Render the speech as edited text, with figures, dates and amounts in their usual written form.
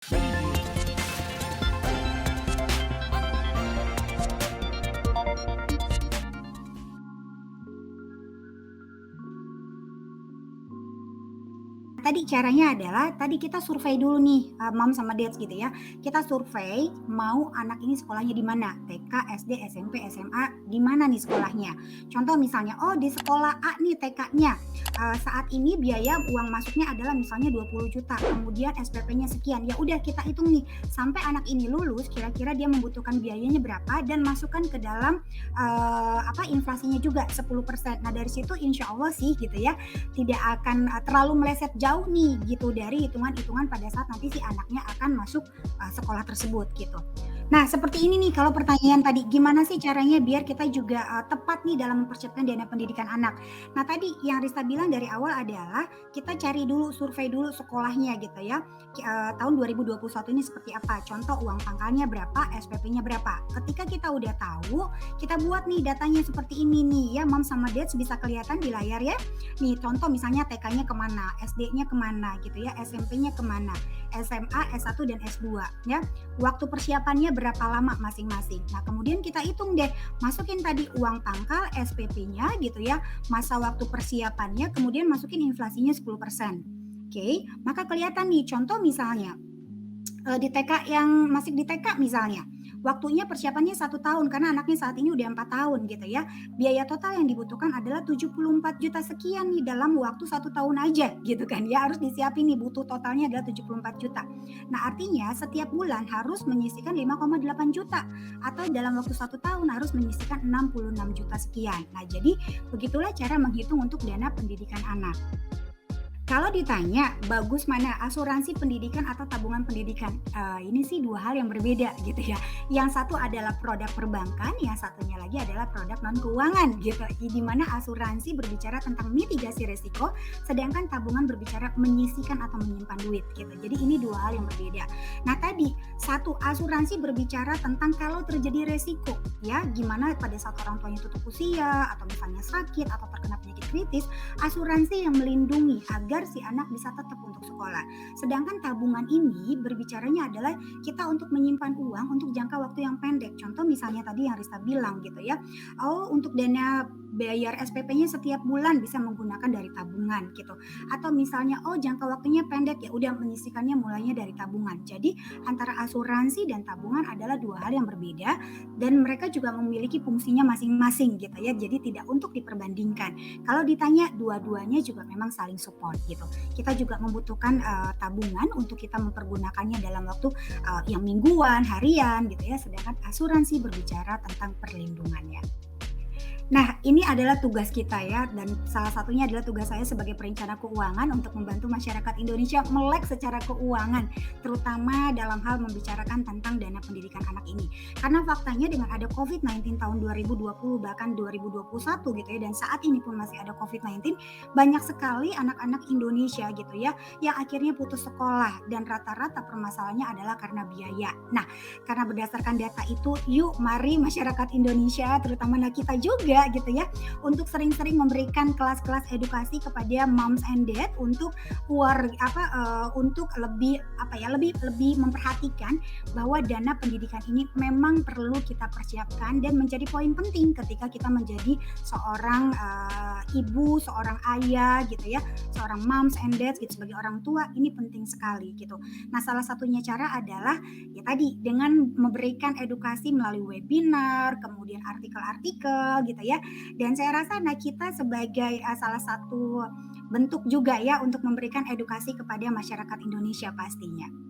Tadi caranya adalah, tadi kita survei dulu nih, mom sama dads gitu ya. Kita survei mau anak ini sekolahnya di mana, TK, SD, SMP, SMA, di mana nih sekolahnya. Contoh misalnya, oh di sekolah A nih TK-nya, saat ini biaya uang masuknya adalah misalnya 20 juta, kemudian SPP-nya sekian. Ya udah kita hitung nih, sampai anak ini lulus kira-kira dia membutuhkan biayanya berapa dan masukkan ke dalam, inflasinya juga 10%. Nah dari situ insya Allah sih gitu ya, tidak akan terlalu meleset jauh nih gitu dari hitungan-hitungan pada saat nanti si anaknya akan masuk sekolah tersebut gitu. Nah, seperti ini nih kalau pertanyaan tadi, gimana sih caranya biar kita juga tepat nih dalam mempersiapkan dana pendidikan anak. Nah, tadi yang Rista bilang dari awal adalah kita cari dulu, survei dulu sekolahnya gitu ya. Tahun 2021 ini seperti apa? Contoh uang pangkalnya berapa, SPP-nya berapa. Ketika kita udah tahu, kita buat nih datanya seperti ini nih ya, mom sama dads bisa kelihatan di layar ya. Nih contoh misalnya TK-nya kemana, SD-nya kemana gitu ya, SMP-nya kemana, SMA, S1 dan S2 ya. Waktu persiapannya berapa lama masing-masing. Nah kemudian kita hitung deh, masukin tadi uang pangkal, SPP-nya gitu ya, masa waktu persiapannya, kemudian masukin inflasinya 10%. Oke, maka kelihatan nih contoh misalnya di TK yang masih di TK misalnya, waktunya persiapannya 1 tahun karena anaknya saat ini udah 4 tahun gitu ya. Biaya total yang dibutuhkan adalah 74 juta sekian nih dalam waktu 1 tahun aja gitu kan ya, harus disiapin nih butuh totalnya adalah 74 juta. Nah artinya setiap bulan harus menyisihkan 5,8 juta atau dalam waktu 1 tahun harus menyisihkan 66 juta sekian. Nah jadi begitulah cara menghitung untuk dana pendidikan anak. Kalau ditanya, bagus mana asuransi pendidikan atau tabungan pendidikan? Ini sih 2 hal yang berbeda gitu ya. Yang satu adalah produk perbankan, yang satunya lagi adalah produk non keuangan gitu. Di mana asuransi berbicara tentang mitigasi risiko, sedangkan tabungan berbicara menyisihkan atau menyimpan duit gitu. Jadi ini 2 hal yang berbeda. Nah tadi, satu asuransi berbicara tentang kalau terjadi resiko ya, gimana pada saat orang tuanya tutup usia atau misalnya sakit atau terkena penyakit kritis, asuransi yang melindungi agar si anak bisa tetap untuk sekolah. Sedangkan tabungan ini berbicaranya adalah kita untuk menyimpan uang untuk jangka waktu yang pendek. Contoh misalnya tadi yang Rista bilang gitu ya. Oh, untuk dana bayar SPP-nya setiap bulan bisa menggunakan dari tabungan gitu. Atau misalnya oh jangka waktunya pendek ya udah menyisihkannya mulainya dari tabungan. Jadi antara asuransi dan tabungan adalah 2 hal yang berbeda dan mereka juga memiliki fungsinya masing-masing gitu ya. Jadi tidak untuk diperbandingkan. Kalau ditanya dua-duanya juga memang saling support gitu. Kita juga membutuhkan tabungan untuk kita mempergunakannya dalam waktu yang mingguan, harian gitu ya. Sedangkan asuransi berbicara tentang perlindungannya. Nah, ini adalah tugas kita ya, dan salah satunya adalah tugas saya sebagai perencana keuangan untuk membantu masyarakat Indonesia melek secara keuangan, terutama dalam hal membicarakan tentang dana pendidikan anak ini. Karena faktanya dengan ada COVID-19 tahun 2020 bahkan 2021 gitu ya, dan saat ini pun masih ada COVID-19, banyak sekali anak-anak Indonesia gitu ya, yang akhirnya putus sekolah dan rata-rata permasalahannya adalah karena biaya. Nah, karena berdasarkan data itu, yuk mari masyarakat Indonesia, terutama kita juga gitu ya, untuk sering-sering memberikan kelas-kelas edukasi kepada moms and dad untuk untuk lebih lebih memperhatikan bahwa dana pendidikan ini memang perlu kita persiapkan dan menjadi poin penting ketika kita menjadi seorang ibu, seorang ayah gitu ya, seorang moms and dads gitu, sebagai orang tua ini penting sekali gitu. Nah, salah satunya cara adalah ya tadi dengan memberikan edukasi melalui webinar, kemudian artikel-artikel gitu ya. Dan saya rasa nah kita sebagai salah satu bentuk juga ya untuk memberikan edukasi kepada masyarakat Indonesia pastinya.